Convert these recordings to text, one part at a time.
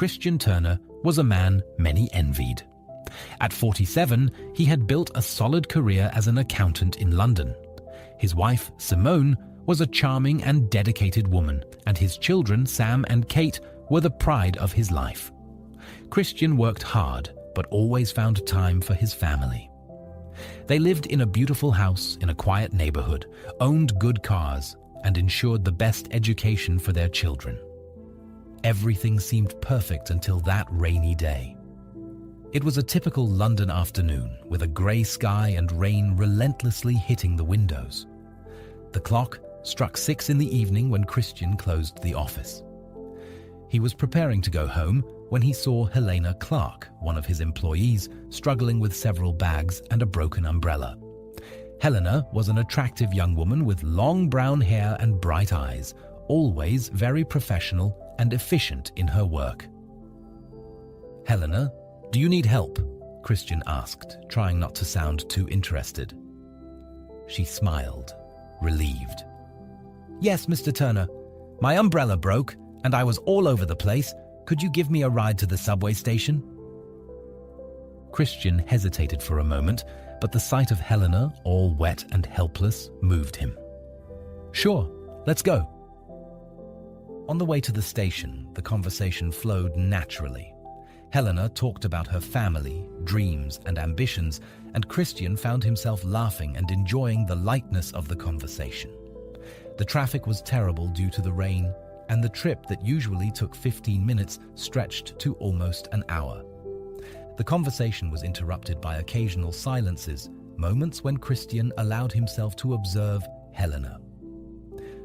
Christian Turner was a man many envied. At 47, he had built a solid career as an accountant in London. His wife, Simone, was a charming and dedicated woman, and his children, Sam and Kate, were the pride of his life. Christian worked hard, but always found time for his family. They lived in a beautiful house in a quiet neighborhood, owned good cars, and ensured the best education for their children. Everything seemed perfect until that rainy day. It was a typical London afternoon, with a grey sky and rain relentlessly hitting the windows. The clock struck 6 in the evening when Christian closed the office. He was preparing to go home when he saw Helena Clark, one of his employees, struggling with several bags and a broken umbrella. Helena was an attractive young woman with long brown hair and bright eyes, always very professional and efficient in her work. "Helena, do you need help?" Christian asked, trying not to sound too interested. She smiled, relieved. "Yes, Mr. Turner. My umbrella broke, and I was all over the place. Could you give me a ride to the subway station?" Christian hesitated for a moment, but the sight of Helena, all wet and helpless, moved him. "Sure, let's go." On the way to the station, the conversation flowed naturally. Helena talked about her family, dreams, and ambitions, and Christian found himself laughing and enjoying the lightness of the conversation. The traffic was terrible due to the rain, and the trip that usually took 15 minutes stretched to almost an hour. The conversation was interrupted by occasional silences, moments when Christian allowed himself to observe Helena.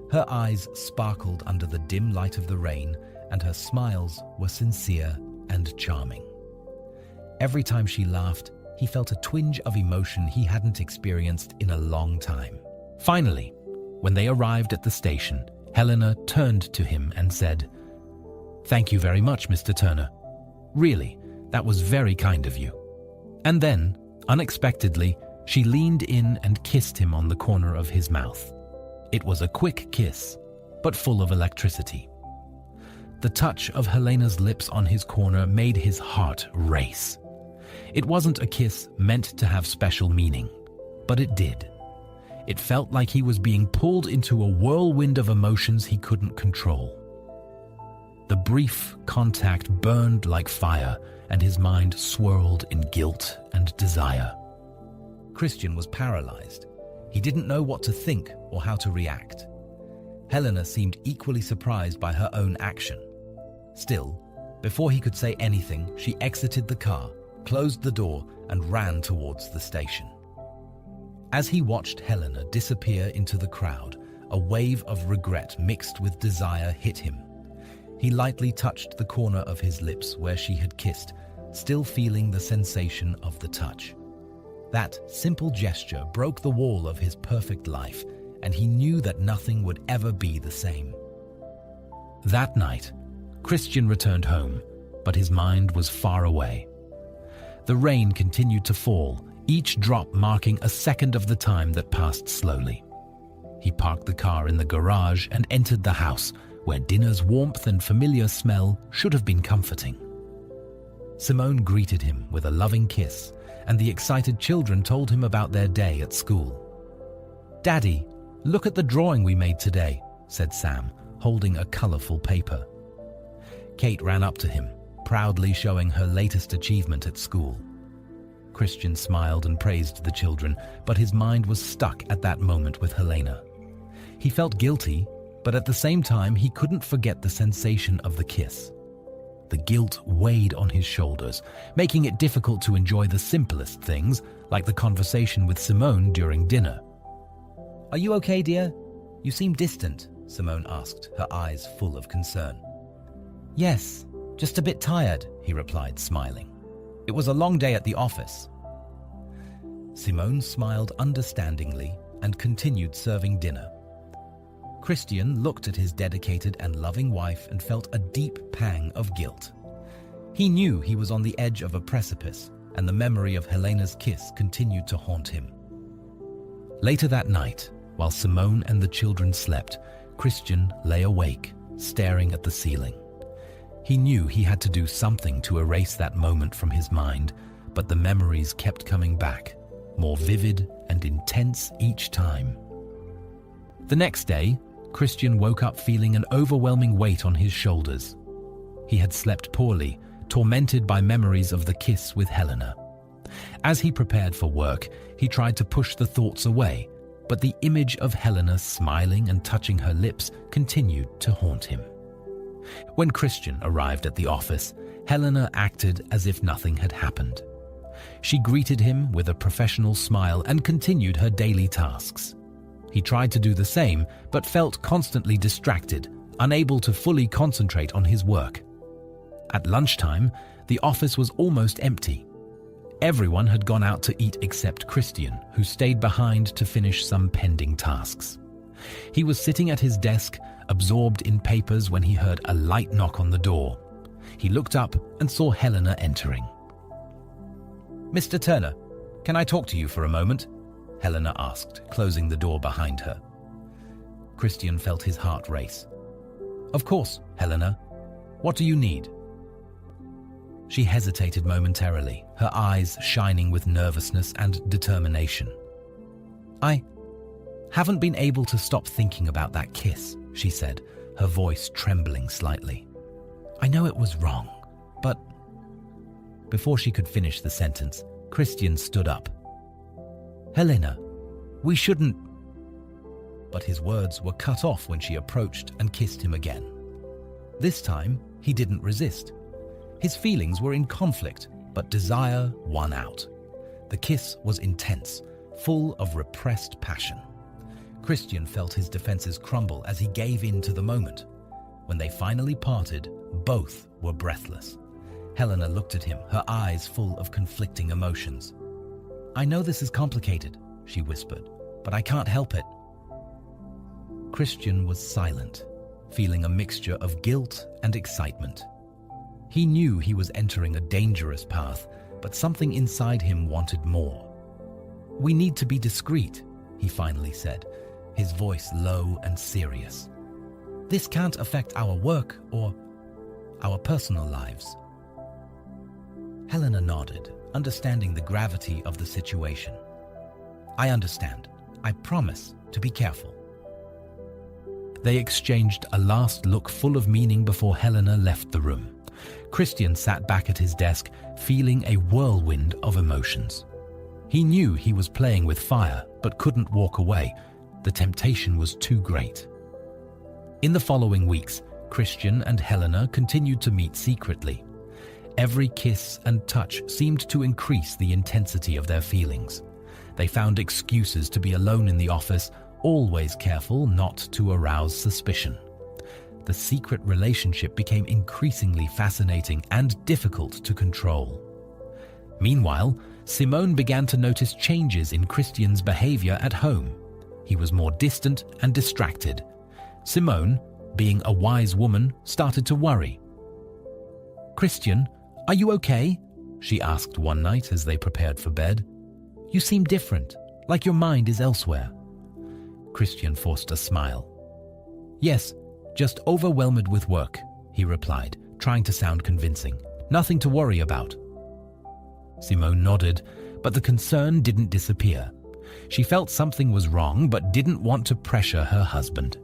Her eyes sparkled under the dim light of the rain, and her smiles were sincere and charming. Every time she laughed, he felt a twinge of emotion he hadn't experienced in a long time. Finally, when they arrived at the station, Helena turned to him and said, "Thank you very much, Mr. Turner. Really, that was very kind of you." And then, unexpectedly, she leaned in and kissed him on the corner of his mouth. It was a quick kiss, but full of electricity. The touch of Helena's lips on his corner made his heart race. It wasn't a kiss meant to have special meaning, but it did. It felt like he was being pulled into a whirlwind of emotions he couldn't control. The brief contact burned like fire, and his mind swirled in guilt and desire. Christian was paralyzed. He didn't know what to think or how to react. Helena seemed equally surprised by her own action. Still, before he could say anything, she exited the car, closed the door, and ran towards the station. As he watched Helena disappear into the crowd, a wave of regret mixed with desire hit him. He lightly touched the corner of his lips where she had kissed, still feeling the sensation of the touch. That simple gesture broke the wall of his perfect life, and he knew that nothing would ever be the same. That night, Christian returned home, but his mind was far away. The rain continued to fall, each drop marking a second of the time that passed slowly. He parked the car in the garage and entered the house, where dinner's warmth and familiar smell should have been comforting. Simone greeted him with a loving kiss, and the excited children told him about their day at school. "Daddy, look at the drawing we made today," said Sam, holding a colorful paper. Kate ran up to him, proudly showing her latest achievement at school. Christian smiled and praised the children, but his mind was stuck at that moment with Helena. He felt guilty, but at the same time he couldn't forget the sensation of the kiss. The guilt weighed on his shoulders, making it difficult to enjoy the simplest things, like the conversation with Simone during dinner. "Are you okay, dear? You seem distant," Simone asked, her eyes full of concern. "Yes, just a bit tired," he replied, smiling. "It was a long day at the office." Simone smiled understandingly and continued serving dinner. Christian looked at his dedicated and loving wife and felt a deep pang of guilt. He knew he was on the edge of a precipice, and the memory of Helena's kiss continued to haunt him. Later that night, while Simone and the children slept, Christian lay awake, staring at the ceiling. He knew he had to do something to erase that moment from his mind, but the memories kept coming back, more vivid and intense each time. The next day, Christian woke up feeling an overwhelming weight on his shoulders. He had slept poorly, tormented by memories of the kiss with Helena. As he prepared for work, he tried to push the thoughts away, but the image of Helena smiling and touching her lips continued to haunt him. When Christian arrived at the office, Helena acted as if nothing had happened. She greeted him with a professional smile and continued her daily tasks. He tried to do the same, but felt constantly distracted, unable to fully concentrate on his work. At lunchtime, the office was almost empty. Everyone had gone out to eat except Christian, who stayed behind to finish some pending tasks. He was sitting at his desk, absorbed in papers, when he heard a light knock on the door. He looked up and saw Helena entering. "Mr. Turner, can I talk to you for a moment?" Helena asked, closing the door behind her. Christian felt his heart race. "Of course, Helena. What do you need?" She hesitated momentarily, her eyes shining with nervousness and determination. "I haven't been able to stop thinking about that kiss," she said, her voice trembling slightly. "I know it was wrong, but..." Before she could finish the sentence, Christian stood up. "Helena, we shouldn't..." But his words were cut off when she approached and kissed him again. This time, he didn't resist. His feelings were in conflict, but desire won out. The kiss was intense, full of repressed passion. Christian felt his defenses crumble as he gave in to the moment. When they finally parted, both were breathless. Helena looked at him, her eyes full of conflicting emotions. "I know this is complicated," she whispered, "but I can't help it." Christian was silent, feeling a mixture of guilt and excitement. He knew he was entering a dangerous path, but something inside him wanted more. "We need to be discreet," he finally said, his voice low and serious. "This can't affect our work or our personal lives." Helena nodded, understanding the gravity of the situation. "I understand. I promise to be careful." They exchanged a last look full of meaning before Helena left the room. Christian sat back at his desk, feeling a whirlwind of emotions. He knew he was playing with fire, but couldn't walk away. The temptation was too great. In the following weeks, Christian and Helena continued to meet secretly. Every kiss and touch seemed to increase the intensity of their feelings. They found excuses to be alone in the office, always careful not to arouse suspicion. The secret relationship became increasingly fascinating and difficult to control. Meanwhile, Simone began to notice changes in Christian's behavior at home. He was more distant and distracted. Simone, being a wise woman, started to worry. "Christian, are you okay?" she asked one night as they prepared for bed. "You seem different, like your mind is elsewhere." Christian forced a smile. "Yes, just overwhelmed with work," he replied, trying to sound convincing. "Nothing to worry about." Simone nodded, but the concern didn't disappear. She felt something was wrong but didn't want to pressure her husband.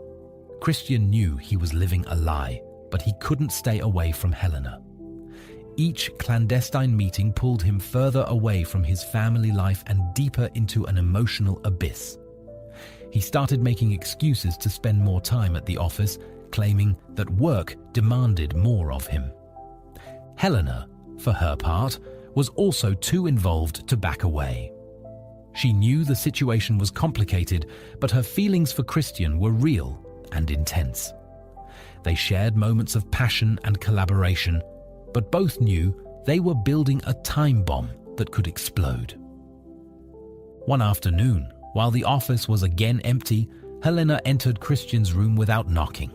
Christian knew he was living a lie, but he couldn't stay away from Helena. Each clandestine meeting pulled him further away from his family life and deeper into an emotional abyss. He started making excuses to spend more time at the office, claiming that work demanded more of him. Helena, for her part, was also too involved to back away. She knew the situation was complicated, but her feelings for Christian were real and intense. They shared moments of passion and collaboration, but both knew they were building a time bomb that could explode. One afternoon, while the office was again empty, Helena entered Christian's room without knocking.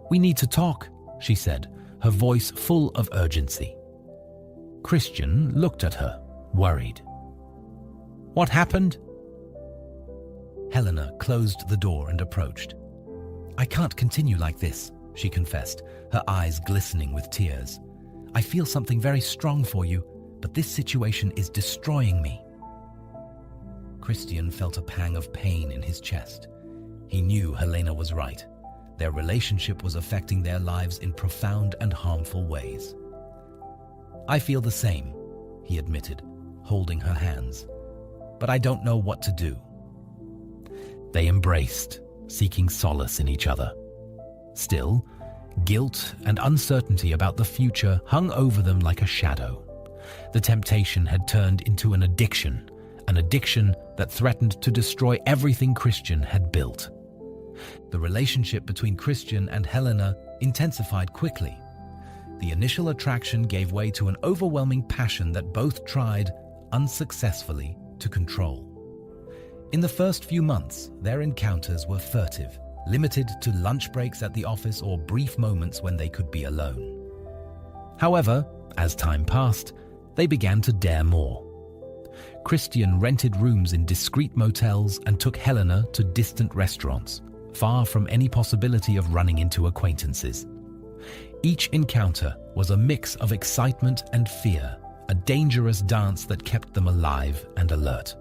"We need to talk," she said, her voice full of urgency. Christian looked at her, worried. "What happened?" Helena closed the door and approached. "I can't continue like this," she confessed, her eyes glistening with tears. "I feel something very strong for you, but this situation is destroying me." Christian felt a pang of pain in his chest. He knew Helena was right. Their relationship was affecting their lives in profound and harmful ways. "I feel the same," he admitted, holding her hands. "But I don't know what to do." They embraced, seeking solace in each other. Still, guilt and uncertainty about the future hung over them like a shadow. The temptation had turned into an addiction that threatened to destroy everything Christian had built. The relationship between Christian and Helena intensified quickly. The initial attraction gave way to an overwhelming passion that both tried, unsuccessfully, to control. In the first few months, their encounters were furtive, limited to lunch breaks at the office or brief moments when they could be alone. However, as time passed, they began to dare more. Christian rented rooms in discreet motels and took Helena to distant restaurants, far from any possibility of running into acquaintances. Each encounter was a mix of excitement and fear, a dangerous dance that kept them alive and alert.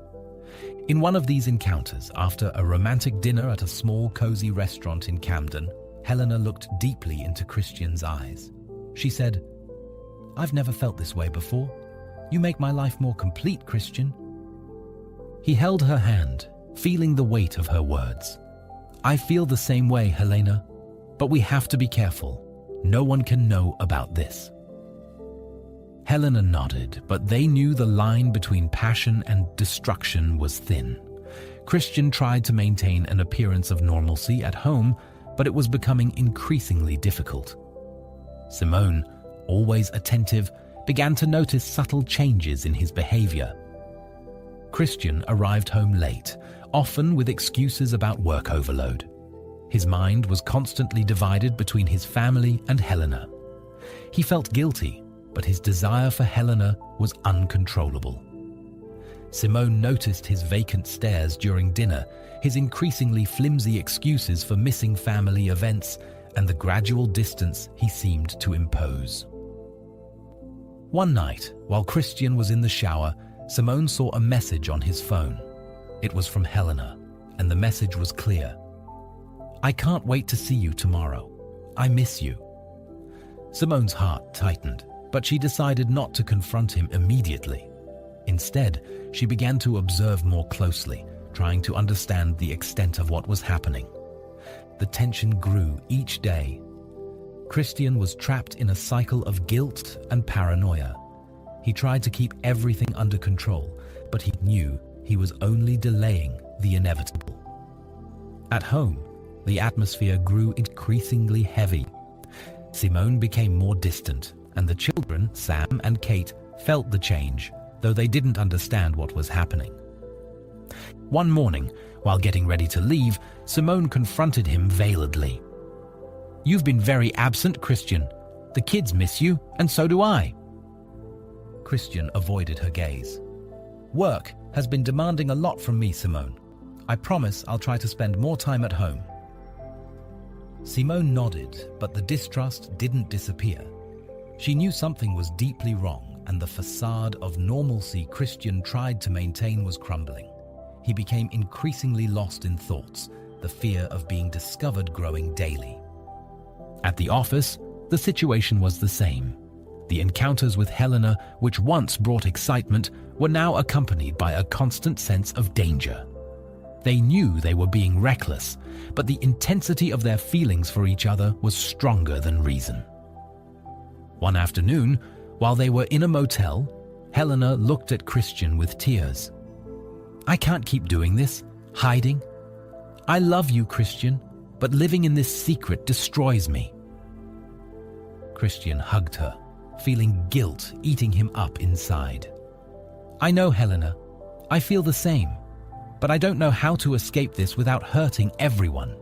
In one of these encounters, after a romantic dinner at a small, cozy restaurant in Camden, Helena looked deeply into Christian's eyes. She said, "I've never felt this way before. You make my life more complete, Christian." He held her hand, feeling the weight of her words. "I feel the same way, Helena, but we have to be careful. No one can know about this." Helena nodded, but they knew the line between passion and destruction was thin. Christian tried to maintain an appearance of normalcy at home, but it was becoming increasingly difficult. Simone, always attentive, began to notice subtle changes in his behavior. Christian arrived home late, often with excuses about work overload. His mind was constantly divided between his family and Helena. He felt guilty, but his desire for Helena was uncontrollable. Simone noticed his vacant stares during dinner, his increasingly flimsy excuses for missing family events, and the gradual distance he seemed to impose. One night, while Christian was in the shower, Simone saw a message on his phone. It was from Helena, and the message was clear. "I can't wait to see you tomorrow. I miss you." Simone's heart tightened, but she decided not to confront him immediately. Instead, she began to observe more closely, trying to understand the extent of what was happening. The tension grew each day. Christian was trapped in a cycle of guilt and paranoia. He tried to keep everything under control, but he knew he was only delaying the inevitable. At home, the atmosphere grew increasingly heavy. Simone became more distant, and the children, Sam and Kate, felt the change, though they didn't understand what was happening. One morning, while getting ready to leave, Simone confronted him veiledly. "You've been very absent, Christian. The kids miss you, and so do I." Christian avoided her gaze. "Work has been demanding a lot from me, Simone. I promise I'll try to spend more time at home." Simone nodded, but the distrust didn't disappear. She knew something was deeply wrong, and the facade of normalcy Christian tried to maintain was crumbling. He became increasingly lost in thoughts, the fear of being discovered growing daily. At the office, the situation was the same. The encounters with Helena, which once brought excitement, were now accompanied by a constant sense of danger. They knew they were being reckless, but the intensity of their feelings for each other was stronger than reason. One afternoon, while they were in a motel, Helena looked at Christian with tears. "I can't keep doing this, hiding. I love you, Christian, but living in this secret destroys me." Christian hugged her, feeling guilt eating him up inside. "I know, Helena. I feel the same, but I don't know how to escape this without hurting everyone."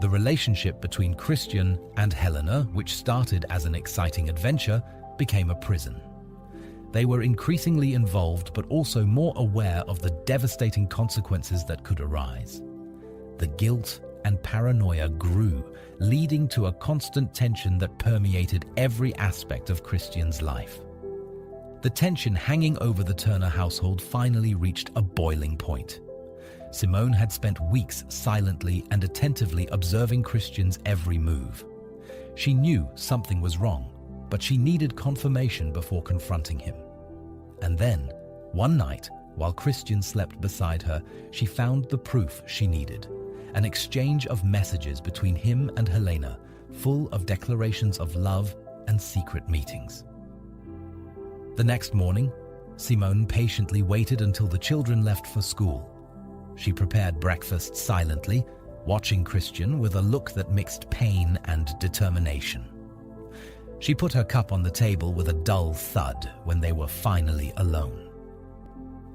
The relationship between Christian and Helena, which started as an exciting adventure, became a prison. They were increasingly involved, but also more aware of the devastating consequences that could arise. The guilt and paranoia grew, leading to a constant tension that permeated every aspect of Christian's life. The tension hanging over the Turner household finally reached a boiling point. Simone had spent weeks silently and attentively observing Christian's every move. She knew something was wrong, but she needed confirmation before confronting him. And then, one night, while Christian slept beside her, she found the proof she needed: an exchange of messages between him and Helena, full of declarations of love and secret meetings. The next morning, Simone patiently waited until the children left for school. She prepared breakfast silently, watching Christian with a look that mixed pain and determination. She put her cup on the table with a dull thud when they were finally alone.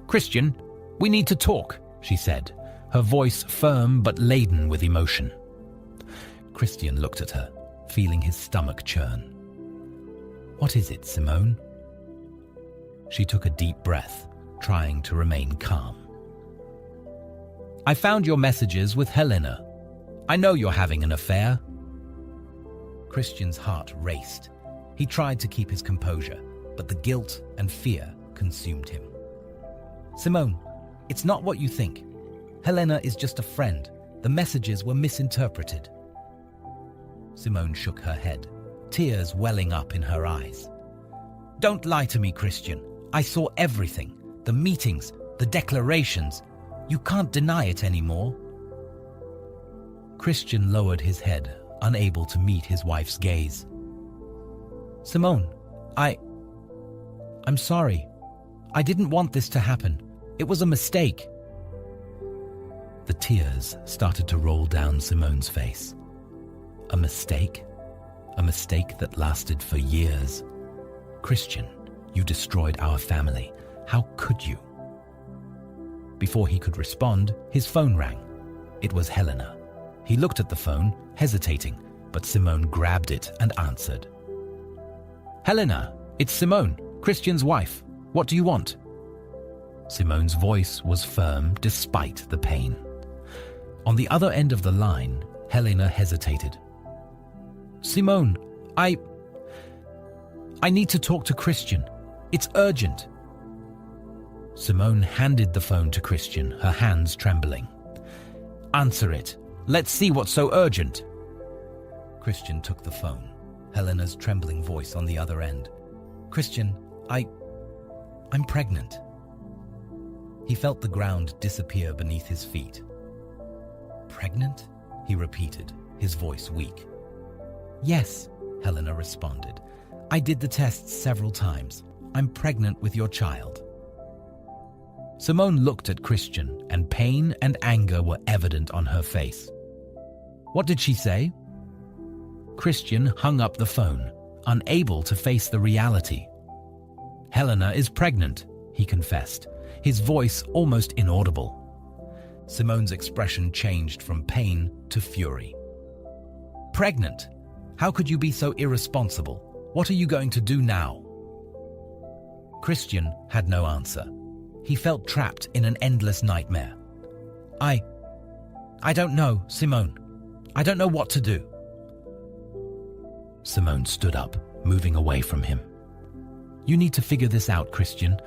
"Christian, we need to talk," she said, her voice firm but laden with emotion. Christian looked at her, feeling his stomach churn. "What is it, Simone?" She took a deep breath, trying to remain calm. "I found your messages with Helena. I know you're having an affair." Christian's heart raced. He tried to keep his composure, but the guilt and fear consumed him. "Simone, it's not what you think. Helena is just a friend. The messages were misinterpreted." Simone shook her head, tears welling up in her eyes. "Don't lie to me, Christian. I saw everything. The meetings, the declarations. You can't deny it anymore." Christian lowered his head, unable to meet his wife's gaze. "Simone, I'm sorry. I didn't want this to happen. It was a mistake." The tears started to roll down Simone's face. A mistake? A mistake that lasted for years. "Christian, you destroyed our family. How could you?" Before he could respond, his phone rang. It was Helena. He looked at the phone, hesitating, but Simone grabbed it and answered. "Helena, it's Simone, Christian's wife. What do you want?" Simone's voice was firm despite the pain. On the other end of the line, Helena hesitated. "Simone, I need to talk to Christian. It's urgent." Simone handed the phone to Christian, her hands trembling. "Answer it. Let's see what's so urgent." Christian took the phone, Helena's trembling voice on the other end. "Christian, I'm pregnant." He felt the ground disappear beneath his feet. "Pregnant?" he repeated, his voice weak. "Yes," Helena responded. "I did the tests several times. I'm pregnant with your child." Simone looked at Christian, and pain and anger were evident on her face. "What did she say?" Christian hung up the phone, unable to face the reality. "Helena is pregnant," he confessed, his voice almost inaudible. Simone's expression changed from pain to fury. "Pregnant? How could you be so irresponsible? What are you going to do now?" Christian had no answer. He felt trapped in an endless nightmare. I don't know, Simone. I don't know what to do." Simone stood up, moving away from him. "You need to figure this out, Christian.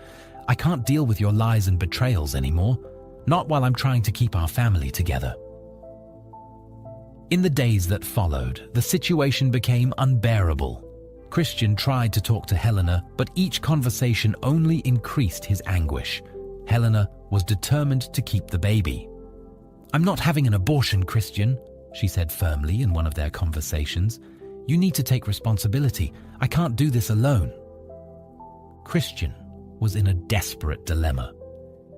I can't deal with your lies and betrayals anymore. Not while I'm trying to keep our family together." In the days that followed, the situation became unbearable. Christian tried to talk to Helena, but each conversation only increased his anguish. Helena was determined to keep the baby. "I'm not having an abortion, Christian," she said firmly in one of their conversations. "You need to take responsibility. I can't do this alone." Christian was in a desperate dilemma.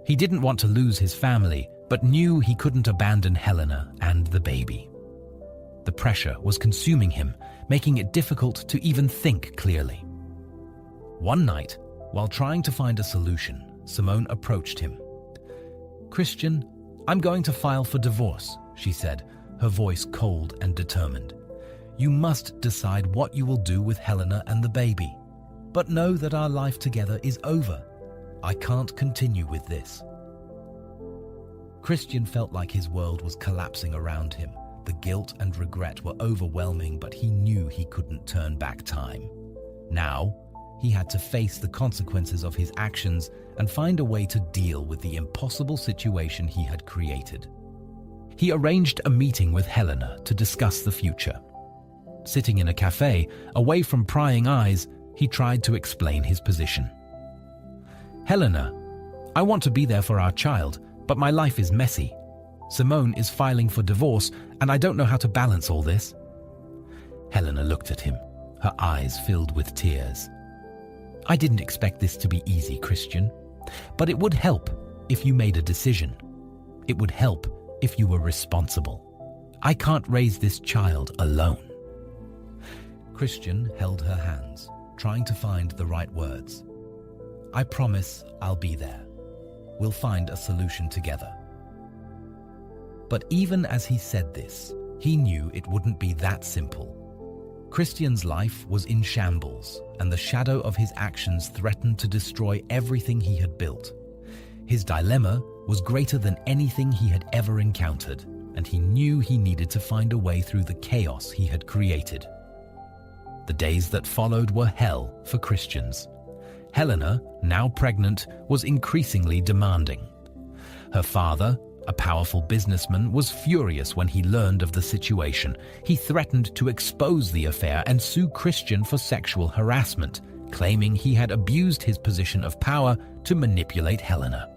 He didn't want to lose his family, but knew he couldn't abandon Helena and the baby. The pressure was consuming him, making it difficult to even think clearly. One night, while trying to find a solution, Simone approached him. "Christian, I'm going to file for divorce," she said, her voice cold and determined. "You must decide what you will do with Helena and the baby. But know that our life together is over. I can't continue with this." Christian felt like his world was collapsing around him, The guilt and regret were overwhelming, but he knew he couldn't turn back time. Now, he had to face the consequences of his actions and find a way to deal with the impossible situation he had created. He arranged a meeting with Helena to discuss the future. Sitting in a cafe, away from prying eyes, he tried to explain his position. "Helena, I want to be there for our child, but my life is messy. Simone is filing for divorce, and I don't know how to balance all this." Helena looked at him, her eyes filled with tears. "I didn't expect this to be easy, Christian, but it would help if you made a decision. It would help if you were responsible. I can't raise this child alone." Christian held her hands, trying to find the right words. "I promise I'll be there. We'll find a solution together." But even as he said this, he knew it wouldn't be that simple. Christian's life was in shambles, and the shadow of his actions threatened to destroy everything he had built. His dilemma was greater than anything he had ever encountered, and he knew he needed to find a way through the chaos he had created. The days that followed were hell for Christians. Helena, now pregnant, was increasingly demanding. Her father, a powerful businessman, was furious when he learned of the situation. He threatened to expose the affair and sue Christian for sexual harassment, claiming he had abused his position of power to manipulate Helena.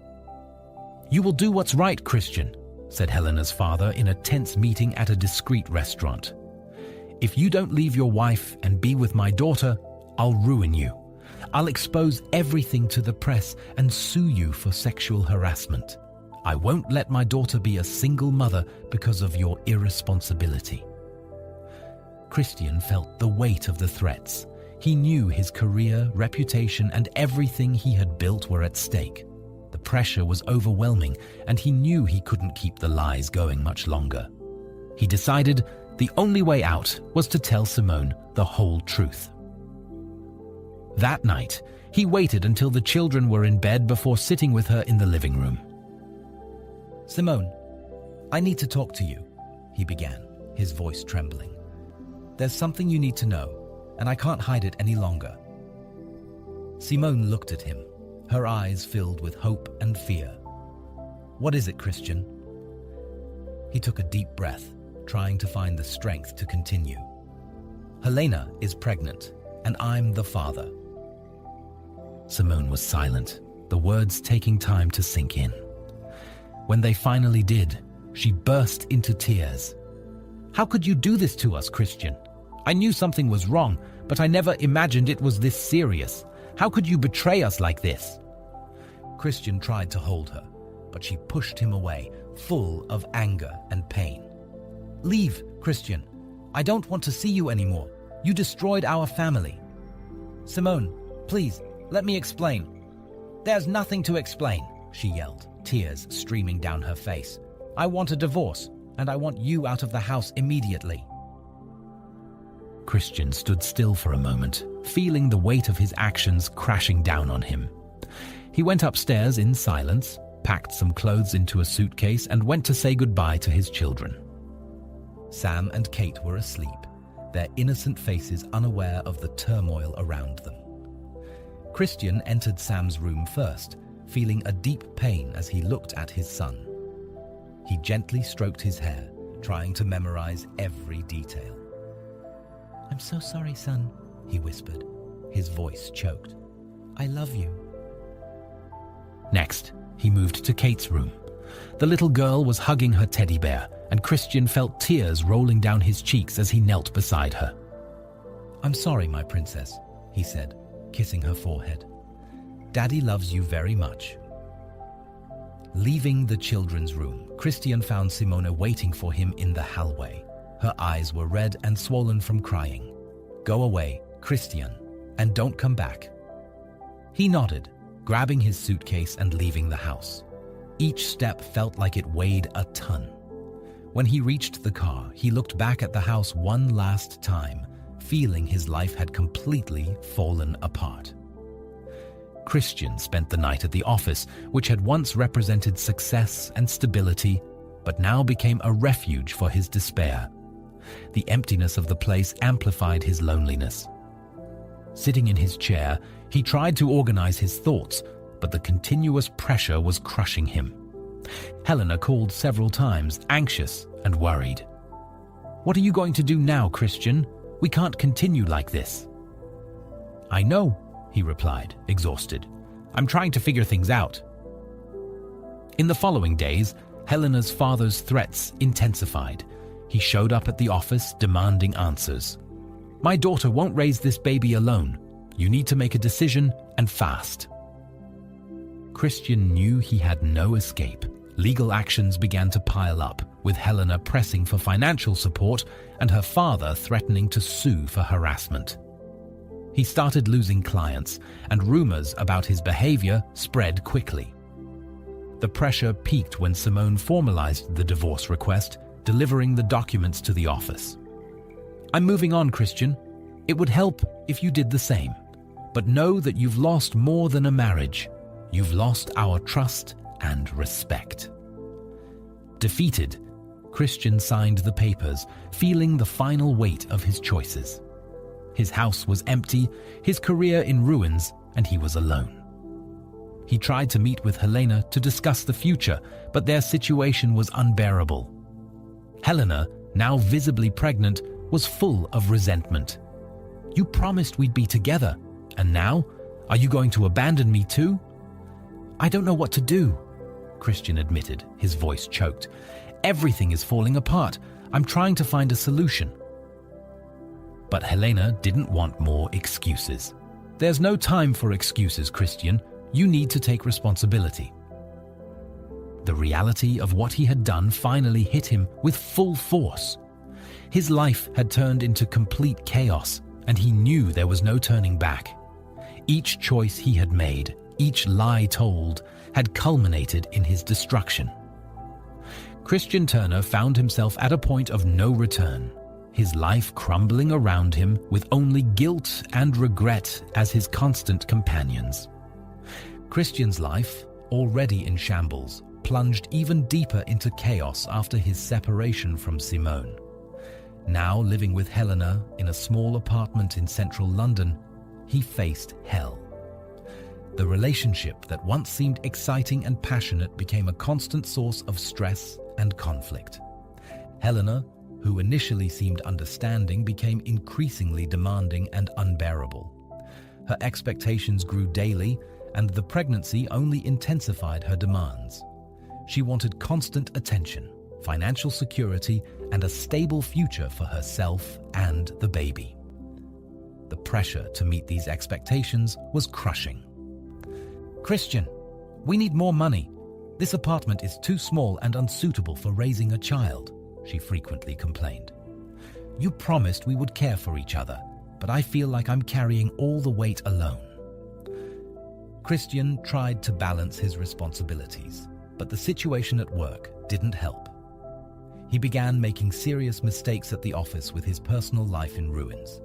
"You will do what's right, Christian," said Helena's father in a tense meeting at a discreet restaurant. "If you don't leave your wife and be with my daughter, I'll ruin you. I'll expose everything to the press and sue you for sexual harassment. I won't let my daughter be a single mother because of your irresponsibility." Christian felt the weight of the threats. He knew his career, reputation, and everything he had built were at stake. The pressure was overwhelming, and he knew he couldn't keep the lies going much longer. He decided the only way out was to tell Simone the whole truth. That night, he waited until the children were in bed before sitting with her in the living room. "Simone, I need to talk to you," he began, his voice trembling. "There's something you need to know, and I can't hide it any longer." Simone looked at him, her eyes filled with hope and fear. "What is it, Christian?" He took a deep breath, trying to find the strength to continue. "Helena is pregnant, and I'm the father." Simone was silent, the words taking time to sink in. When they finally did, she burst into tears. "How could you do this to us, Christian? I knew something was wrong, but I never imagined it was this serious. How could you betray us like this?" Christian tried to hold her, but she pushed him away, full of anger and pain. "Leave, Christian. I don't want to see you anymore. You destroyed our family." "Simone, please, let me explain." "There's nothing to explain," she yelled, tears streaming down her face. "I want a divorce, and I want you out of the house immediately." Christian stood still for a moment, feeling the weight of his actions crashing down on him. He went upstairs in silence, packed some clothes into a suitcase, and went to say goodbye to his children. Sam and Kate were asleep, their innocent faces unaware of the turmoil around them. Christian entered Sam's room first, feeling a deep pain as he looked at his son. He gently stroked his hair, trying to memorize every detail. "I'm so sorry, son," he whispered, his voice choked. "I love you." Next, he moved to Kate's room. The little girl was hugging her teddy bear, and Christian felt tears rolling down his cheeks as he knelt beside her. "I'm sorry, my princess," he said, kissing her forehead. "Daddy loves you very much." Leaving the children's room, Christian found Simone waiting for him in the hallway. Her eyes were red and swollen from crying. "Go away, Christian, and don't come back." He nodded, grabbing his suitcase and leaving the house. Each step felt like it weighed a ton. When he reached the car, he looked back at the house one last time, feeling his life had completely fallen apart. Christian spent the night at the office, which had once represented success and stability. but now became a refuge for his despair. The emptiness of the place amplified his loneliness. Sitting in his chair, he tried to organize his thoughts, but the continuous pressure was crushing him. Helena called several times, anxious and worried. "What are you going to do now, Christian? We can't continue like this." "I know," he replied, exhausted. "I'm trying to figure things out." In the following days, Helena's father's threats intensified. He showed up at the office demanding answers. "My daughter won't raise this baby alone. You need to make a decision, and fast." Christian knew he had no escape. Legal actions began to pile up, with Helena pressing for financial support and her father threatening to sue for harassment. He started losing clients, and rumors about his behavior spread quickly. The pressure peaked when Simone formalized the divorce request, delivering the documents to the office. "I'm moving on, Christian. It would help if you did the same. But know that you've lost more than a marriage. You've lost our trust and respect." Defeated, Christian signed the papers, feeling the final weight of his choices. His house was empty, his career in ruins, and he was alone. He tried to meet with Helena to discuss the future, but their situation was unbearable. Helena, now visibly pregnant, was full of resentment. "You promised we'd be together, and now? Are you going to abandon me too?" "I don't know what to do," Christian admitted, his voice choked. "Everything is falling apart. I'm trying to find a solution." But Helena didn't want more excuses. "There's no time for excuses, Christian. You need to take responsibility." The reality of what he had done finally hit him with full force. His life had turned into complete chaos, and he knew there was no turning back. Each choice he had made, each lie told, had culminated in his destruction. Christian Turner found himself at a point of no return, his life crumbling around him with only guilt and regret as his constant companions. Christian's life, already in shambles, plunged even deeper into chaos after his separation from Simone. Now living with Helena in a small apartment in central London, he faced hell. The relationship that once seemed exciting and passionate became a constant source of stress and conflict. Helena, who initially seemed understanding, became increasingly demanding and unbearable. Her expectations grew daily, and the pregnancy only intensified her demands. She wanted constant attention, financial security, and a stable future for herself and the baby. The pressure to meet these expectations was crushing. "Christian, we need more money. This apartment is too small and unsuitable for raising a child," she frequently complained. "You promised we would care for each other, but I feel like I'm carrying all the weight alone." Christian tried to balance his responsibilities, but the situation at work didn't help. He began making serious mistakes at the office with his personal life in ruins.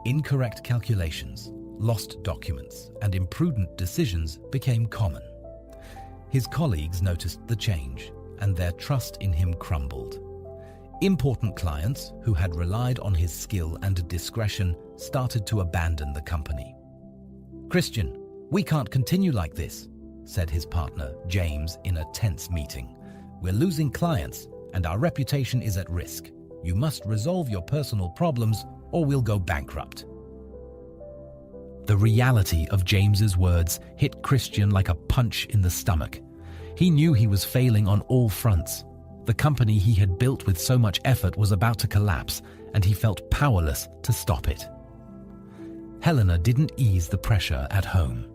Incorrect calculations, lost documents, and imprudent decisions became common. His colleagues noticed the change, and their trust in him crumbled. Important clients, who had relied on his skill and discretion, started to abandon the company. "Christian, we can't continue like this," said his partner, James, in a tense meeting. "We're losing clients, and our reputation is at risk. You must resolve your personal problems, or we'll go bankrupt." The reality of James's words hit Christian like a punch in the stomach. He knew he was failing on all fronts. The company he had built with so much effort was about to collapse, and he felt powerless to stop it. Helena didn't ease the pressure at home.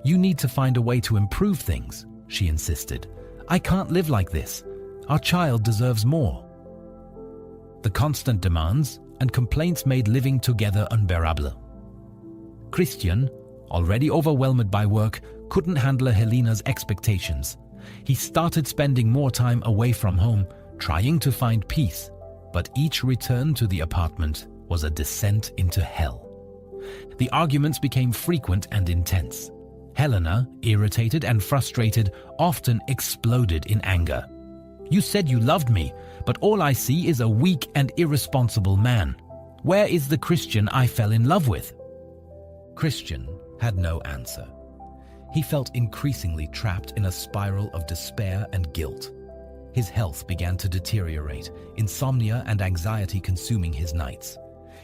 "You need to find a way to improve things," she insisted. "I can't live like this. Our child deserves more." The constant demands and complaints made living together unbearable. Christian, already overwhelmed by work, couldn't handle Helena's expectations. He started spending more time away from home, trying to find peace, but each return to the apartment was a descent into hell. The arguments became frequent and intense. Helena, irritated and frustrated, often exploded in anger. You said you loved me, but all I see is a weak and irresponsible man. Where is the Christian I fell in love with?" Christian had no answer. He felt increasingly trapped in a spiral of despair and guilt. His health began to deteriorate, insomnia and anxiety consuming his nights.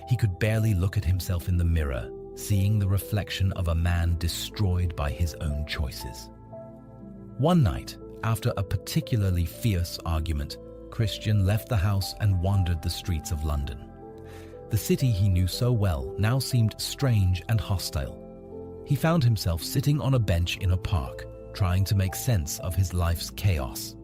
He could barely look at himself in the mirror, seeing the reflection of a man destroyed by his own choices. One night, after a particularly fierce argument, Christian left the house and wandered the streets of London. The city he knew so well now seemed strange and hostile. He found himself sitting on a bench in a park, trying to make sense of his life's chaos.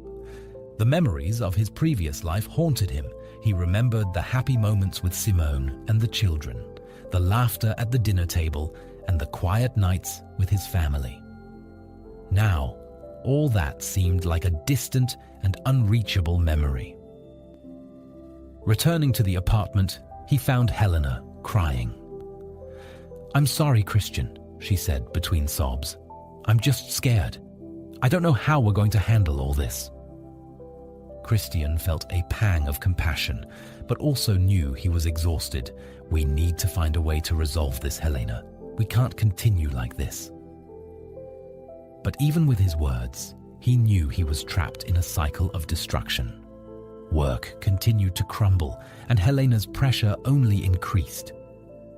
The memories of his previous life haunted him. He remembered the happy moments with Simone and the children, the laughter at the dinner table, and the quiet nights with his family. Now, all that seemed like a distant and unreachable memory. Returning to the apartment, he found Helena crying. "I'm sorry, Christian," she said between sobs. "I'm just scared. I don't know how we're going to handle all this." Christian felt a pang of compassion, but also knew he was exhausted. "We need to find a way to resolve this, Helena. We can't continue like this." But even with his words, he knew he was trapped in a cycle of destruction. Work continued to crumble, and Helena's pressure only increased.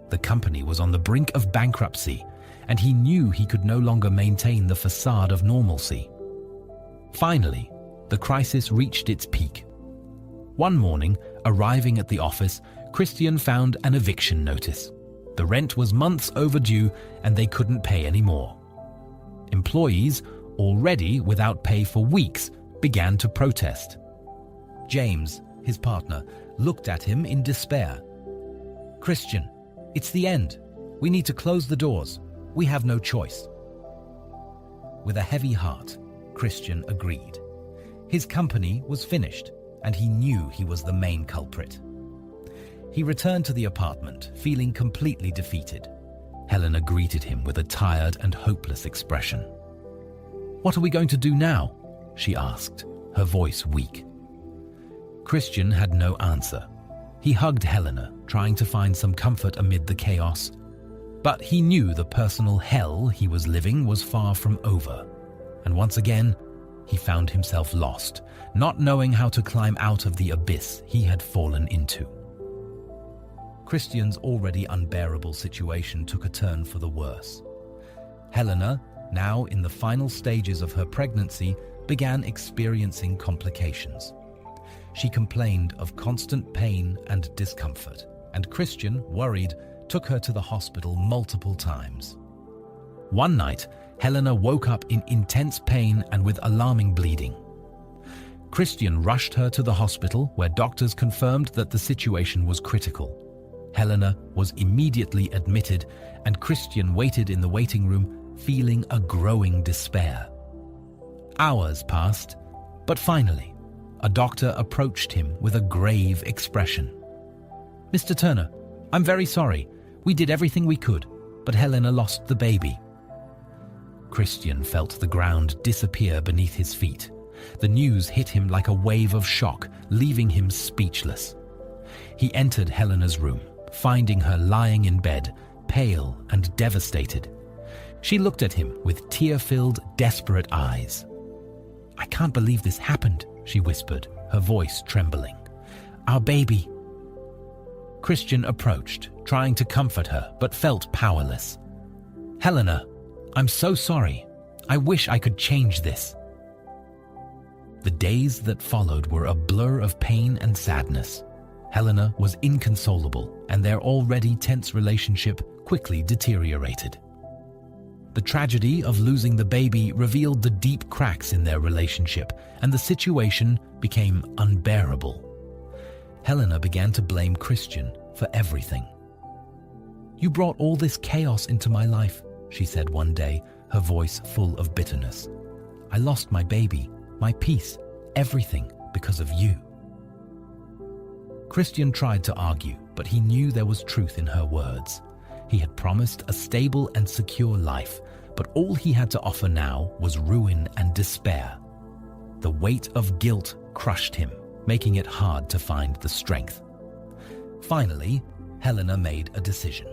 The company was on the brink of bankruptcy, and he knew he could no longer maintain the facade of normalcy. Finally, the crisis reached its peak. One morning, arriving at the office, Christian found an eviction notice. The rent was months overdue, and they couldn't pay any more. Employees, already without pay for weeks, began to protest. James, his partner, looked at him in despair. "Christian, it's the end. We need to close the doors. We have no choice." With a heavy heart, Christian agreed. His company was finished, and he knew he was the main culprit. He returned to the apartment, feeling completely defeated. Helena greeted him with a tired and hopeless expression. "What are we going to do now?" she asked, her voice weak. Christian had no answer. He hugged Helena, trying to find some comfort amid the chaos. But he knew the personal hell he was living was far from over. And once again, he found himself lost, not knowing how to climb out of the abyss he had fallen into. Christian's already unbearable situation took a turn for the worse. Helena, now in the final stages of her pregnancy, began experiencing complications. She complained of constant pain and discomfort, and Christian, worried, took her to the hospital multiple times. One night, Helena woke up in intense pain and with alarming bleeding. Christian rushed her to the hospital, where doctors confirmed that the situation was critical. Helena was immediately admitted, and Christian waited in the waiting room, feeling a growing despair. Hours passed, but finally, a doctor approached him with a grave expression. "Mr. Turner, I'm very sorry. We did everything we could, but Helena lost the baby." Christian felt the ground disappear beneath his feet. The news hit him like a wave of shock, leaving him speechless. He entered Helena's room, finding her lying in bed, pale and devastated. She looked at him with tear-filled, desperate eyes. "I can't believe this happened," she whispered, her voice trembling. "Our baby." Christian approached, trying to comfort her, but felt powerless. "Helena, I'm so sorry. I wish I could change this." The days that followed were a blur of pain and sadness. Helena was inconsolable, and their already tense relationship quickly deteriorated. The tragedy of losing the baby revealed the deep cracks in their relationship, and the situation became unbearable. Helena began to blame Christian for everything. "You brought all this chaos into my life," she said one day, her voice full of bitterness. "I lost my baby, my peace, everything because of you." Christian tried to argue, but he knew there was truth in her words. He had promised a stable and secure life, but all he had to offer now was ruin and despair. The weight of guilt crushed him, making it hard to find the strength. Finally, Helena made a decision.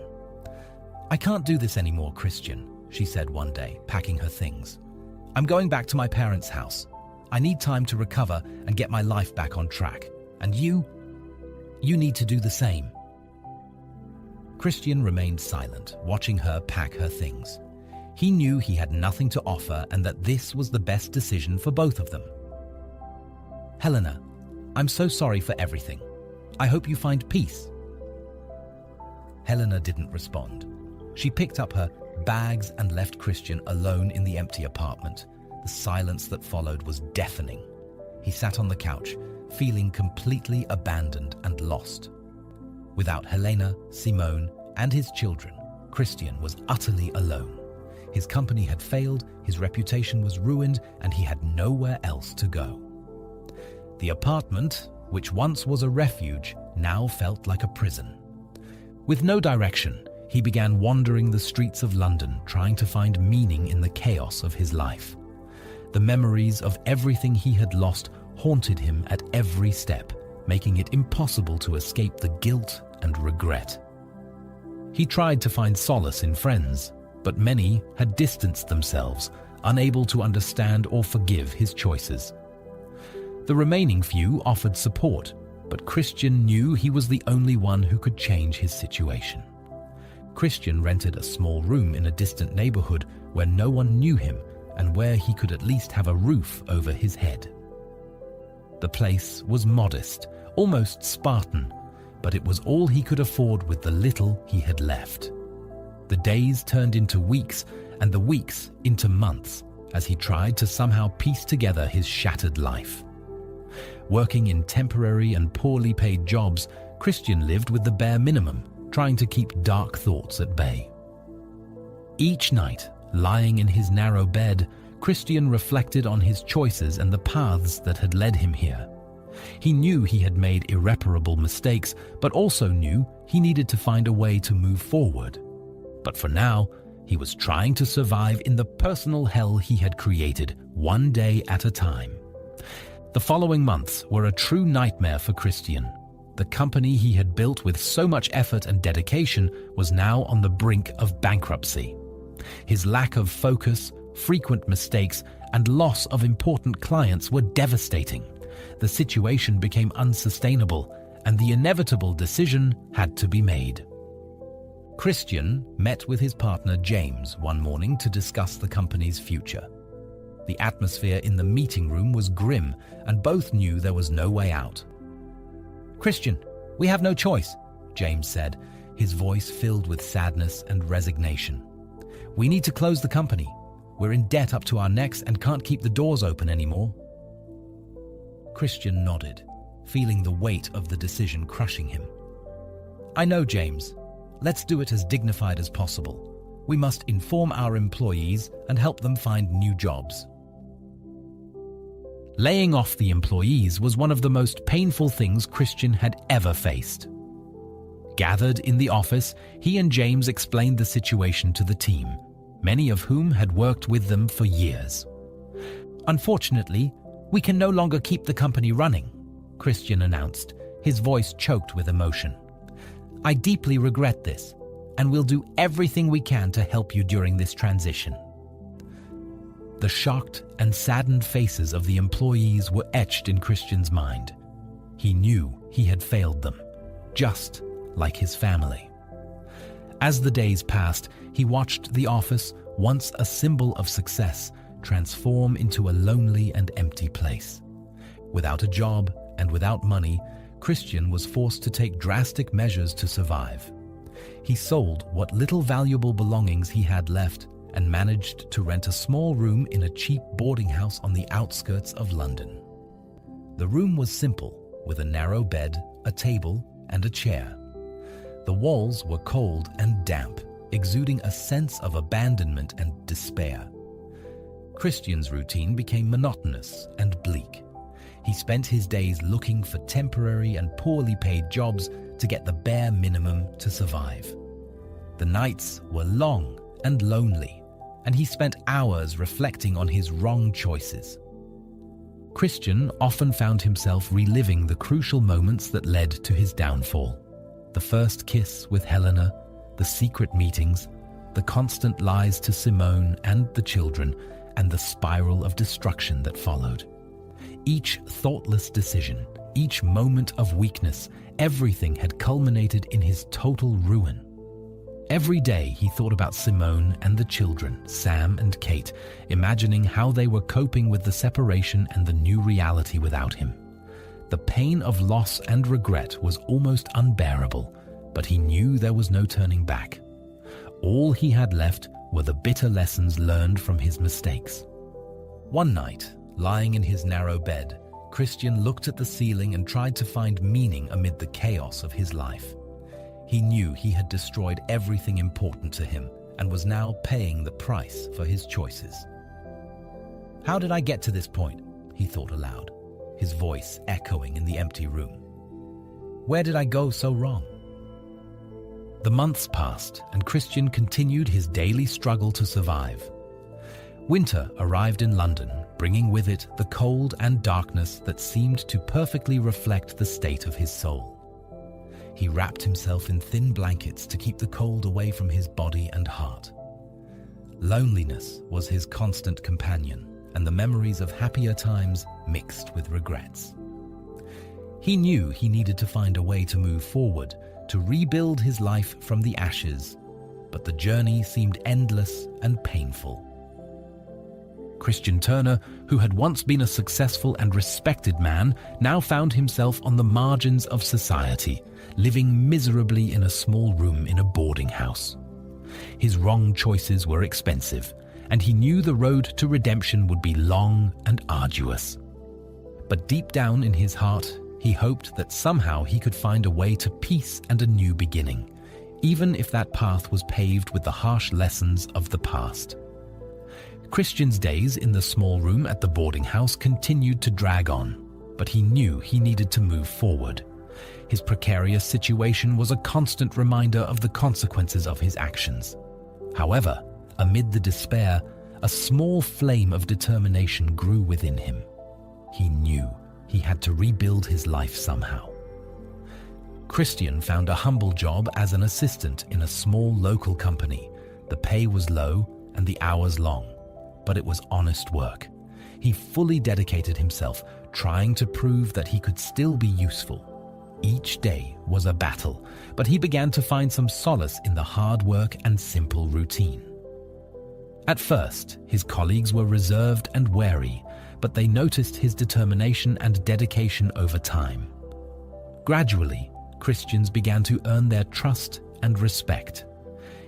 "I can't do this anymore, Christian," she said one day, packing her things. "I'm going back to my parents' house. I need time to recover and get my life back on track. And you need to do the same." Christian remained silent, watching her pack her things. He knew he had nothing to offer and that this was the best decision for both of them. "Helena, I'm so sorry for everything. I hope you find peace." Helena didn't respond. She picked up her bags and left Christian alone in the empty apartment. The silence that followed was deafening. He sat on the couch, feeling completely abandoned and lost. Without Helena, Simone, and his children, Christian was utterly alone. His company had failed, his reputation was ruined, and he had nowhere else to go. The apartment, which once was a refuge, now felt like a prison. With no direction, he began wandering the streets of London, trying to find meaning in the chaos of his life. The memories of everything he had lost haunted him at every step, making it impossible to escape the guilt and regret. He tried to find solace in friends, but many had distanced themselves, unable to understand or forgive his choices. The remaining few offered support, but Christian knew he was the only one who could change his situation. Christian rented a small room in a distant neighborhood where no one knew him and where he could at least have a roof over his head. The place was modest, almost Spartan, but it was all he could afford with the little he had left. The days turned into weeks, and the weeks into months, as he tried to somehow piece together his shattered life. Working in temporary and poorly paid jobs, Christian lived with the bare minimum, trying to keep dark thoughts at bay. Each night, lying in his narrow bed, Christian reflected on his choices and the paths that had led him here. He knew he had made irreparable mistakes, but also knew he needed to find a way to move forward. But for now, he was trying to survive in the personal hell he had created, one day at a time. The following months were a true nightmare for Christian. The company he had built with so much effort and dedication was now on the brink of bankruptcy. His lack of focus, frequent mistakes, and loss of important clients were devastating. The situation became unsustainable, and the inevitable decision had to be made. Christian met with his partner James one morning to discuss the company's future. The atmosphere in the meeting room was grim, and both knew there was no way out. "Christian, we have no choice," James said, his voice filled with sadness and resignation. "We need to close the company. We're in debt up to our necks and can't keep the doors open anymore." Christian nodded, feeling the weight of the decision crushing him. "I know, James. Let's do it as dignified as possible. We must inform our employees and help them find new jobs." Laying off the employees was one of the most painful things Christian had ever faced. Gathered in the office, he and James explained the situation to the team, many of whom had worked with them for years. "Unfortunately, we can no longer keep the company running," Christian announced, his voice choked with emotion. "I deeply regret this, and we'll do everything we can to help you during this transition." The shocked and saddened faces of the employees were etched in Christian's mind. He knew he had failed them, just like his family. As the days passed, he watched the office, once a symbol of success, transform into a lonely and empty place. Without a job and without money, Christian was forced to take drastic measures to survive. He sold what little valuable belongings he had left and managed to rent a small room in a cheap boarding house on the outskirts of London. The room was simple, with a narrow bed, a table, and a chair. The walls were cold and damp, exuding a sense of abandonment and despair. Christian's routine became monotonous and bleak. He spent his days looking for temporary and poorly paid jobs to get the bare minimum to survive. The nights were long and lonely, and he spent hours reflecting on his wrong choices. Christian often found himself reliving the crucial moments that led to his downfall. The first kiss with Helena, the secret meetings, the constant lies to Simone and the children, and the spiral of destruction that followed. Each thoughtless decision, each moment of weakness, everything had culminated in his total ruin. Every day he thought about Simone and the children, Sam and Kate, imagining how they were coping with the separation and the new reality without him. The pain of loss and regret was almost unbearable, but he knew there was no turning back. All he had left were the bitter lessons learned from his mistakes. One night, lying in his narrow bed, Christian looked at the ceiling and tried to find meaning amid the chaos of his life. He knew he had destroyed everything important to him and was now paying the price for his choices. "How did I get to this point?" he thought aloud, his voice echoing in the empty room. "Where did I go so wrong?" The months passed, and Christian continued his daily struggle to survive. Winter arrived in London, bringing with it the cold and darkness that seemed to perfectly reflect the state of his soul. He wrapped himself in thin blankets to keep the cold away from his body and heart. Loneliness was his constant companion, and the memories of happier times mixed with regrets. He knew he needed to find a way to move forward, to rebuild his life from the ashes, but the journey seemed endless and painful. Christian Turner, who had once been a successful and respected man, now found himself on the margins of society, living miserably in a small room in a boarding house. His wrong choices were expensive, and he knew the road to redemption would be long and arduous. But deep down in his heart, he hoped that somehow he could find a way to peace and a new beginning, even if that path was paved with the harsh lessons of the past. Christian's days in the small room at the boarding house continued to drag on, but he knew he needed to move forward. His precarious situation was a constant reminder of the consequences of his actions. However, amid the despair, a small flame of determination grew within him. He knew he had to rebuild his life somehow. Christian found a humble job as an assistant in a small local company. The pay was low and the hours long, but it was honest work. He fully dedicated himself, trying to prove that he could still be useful. Each day was a battle, but he began to find some solace in the hard work and simple routine. At first, his colleagues were reserved and wary, but they noticed his determination and dedication over time. Gradually, Christians began to earn their trust and respect.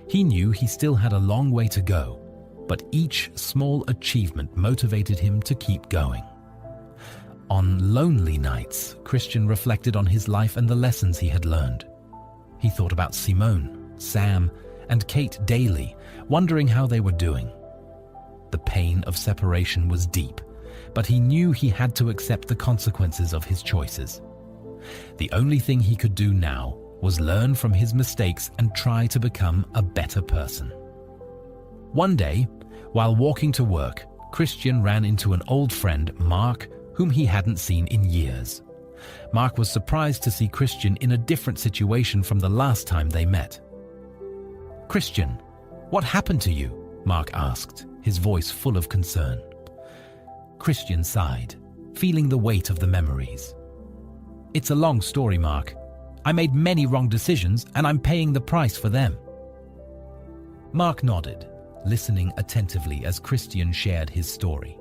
He knew he still had a long way to go, but each small achievement motivated him to keep going. On lonely nights, Christian reflected on his life and the lessons he had learned. He thought about Simone, Sam, and Kate daily, wondering how they were doing. The pain of separation was deep, but he knew he had to accept the consequences of his choices. The only thing he could do now was learn from his mistakes and try to become a better person. One day, while walking to work, Christian ran into an old friend, Mark, whom he hadn't seen in years. Mark was surprised to see Christian in a different situation from the last time they met. "Christian, what happened to you?" Mark asked, his voice full of concern. Christian sighed, feeling the weight of the memories. "It's a long story, Mark. I made many wrong decisions and I'm paying the price for them." Mark nodded, listening attentively as Christian shared his story.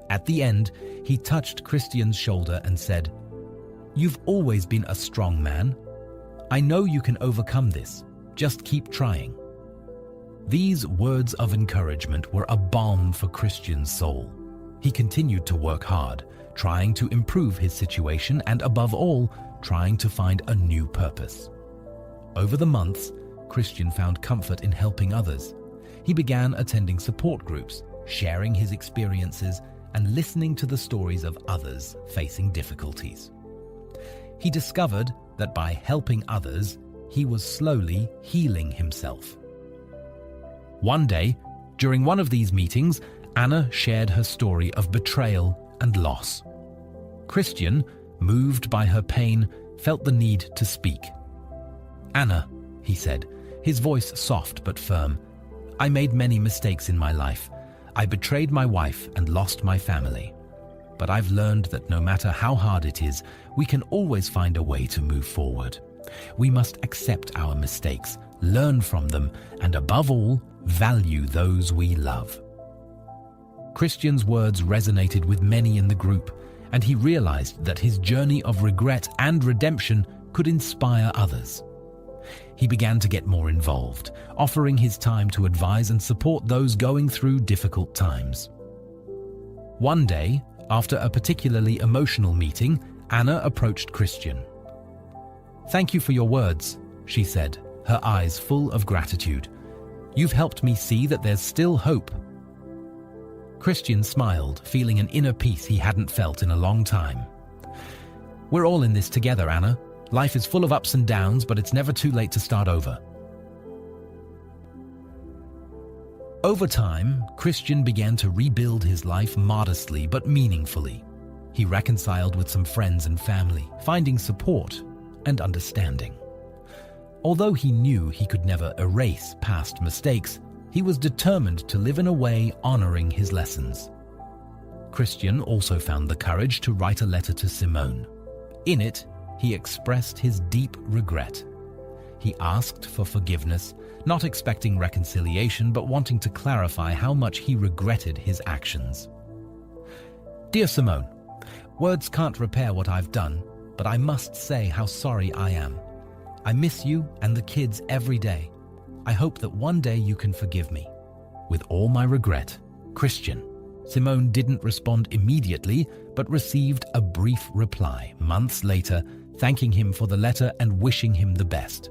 At the end, he touched Christian's shoulder and said, "You've always been a strong man. I know you can overcome this. Just keep trying." These words of encouragement were a balm for Christian's soul. He continued to work hard, trying to improve his situation and, above all, trying to find a new purpose. Over the months, Christian found comfort in helping others. He began attending support groups, sharing his experiences, and listening to the stories of others facing difficulties. He discovered that by helping others, he was slowly healing himself. One day, during one of these meetings, Anna shared her story of betrayal and loss. Christian, moved by her pain, felt the need to speak. "Anna," he said, his voice soft but firm, "I made many mistakes in my life. I betrayed my wife and lost my family. But I've learned that no matter how hard it is, we can always find a way to move forward. We must accept our mistakes, learn from them, and above all, value those we love." Christian's words resonated with many in the group, and he realized that his journey of regret and redemption could inspire others. He began to get more involved, offering his time to advise and support those going through difficult times. One day, after a particularly emotional meeting, Anna approached Christian. "Thank you for your words," she said, her eyes full of gratitude. "You've helped me see that there's still hope." Christian smiled, feeling an inner peace he hadn't felt in a long time. "We're all in this together, Anna. Life is full of ups and downs, but it's never too late to start over." Over time, Christian began to rebuild his life modestly but meaningfully. He reconciled with some friends and family, finding support and understanding. Although he knew he could never erase past mistakes, he was determined to live in a way honoring his lessons. Christian also found the courage to write a letter to Simone. In it, he expressed his deep regret. He asked for forgiveness, not expecting reconciliation but wanting to clarify how much he regretted his actions. "Dear Simone, words can't repair what I've done, but I must say how sorry I am. I miss you and the kids every day. I hope that one day you can forgive me. With all my regret, Christian." Simone didn't respond immediately, but received a brief reply months later, thanking him for the letter and wishing him the best.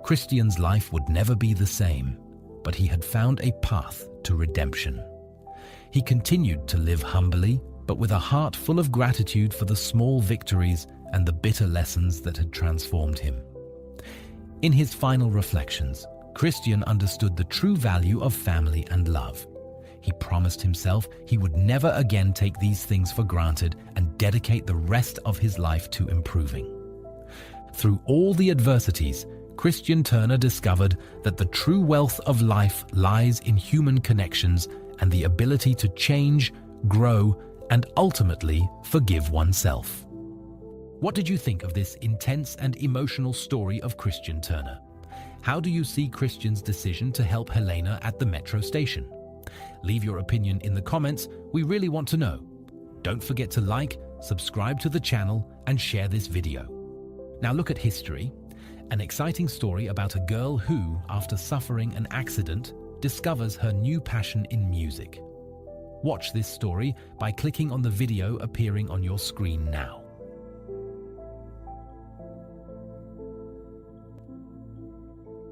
Christian's life would never be the same, but he had found a path to redemption. He continued to live humbly, but with a heart full of gratitude for the small victories and the bitter lessons that had transformed him. In his final reflections, Christian understood the true value of family and love. He promised himself he would never again take these things for granted and dedicate the rest of his life to improving. Through all the adversities, Christian Turner discovered that the true wealth of life lies in human connections and the ability to change, grow, and ultimately forgive oneself. What did you think of this intense and emotional story of Christian Turner? How do you see Christian's decision to help Helena at the metro station? Leave your opinion in the comments, we really want to know. Don't forget to like, subscribe to the channel, and share this video. Now look at history. An exciting story about a girl who, after suffering an accident, discovers her new passion in music. Watch this story by clicking on the video appearing on your screen now.